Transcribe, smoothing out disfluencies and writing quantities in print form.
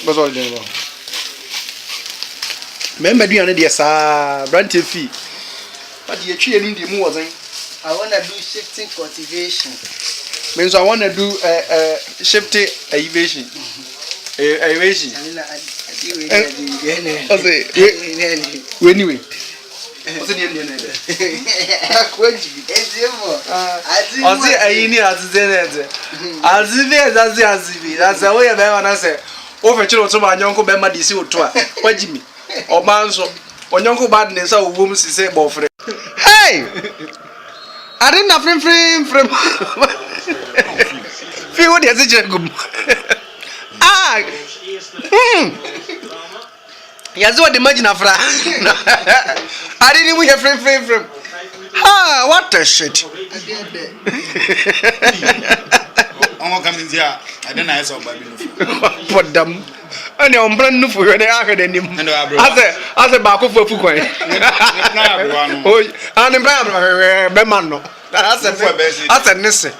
What's all there? Remember, do you need a brand fee? But you actually need more than I wanna do shifting cultivation. Means I wanna do shifting evasion. Evasion. Anyway. What's the Indian? That's the way I say. Over to my uncle Bema DC or twa. What Jimmy? Or Manso or Uncle Badness or woman say boyfriend. Hey! I didn't have from Feel what you're saying. Ah! Yes, what imagine a fra. I didn't even have frame. Ah, what a shit. I'm coming here. I don't know somebody. What them? And I'm brand new for the academy. As a back of Fuquay. Oh, I'm a Bemano. That's a Nisse.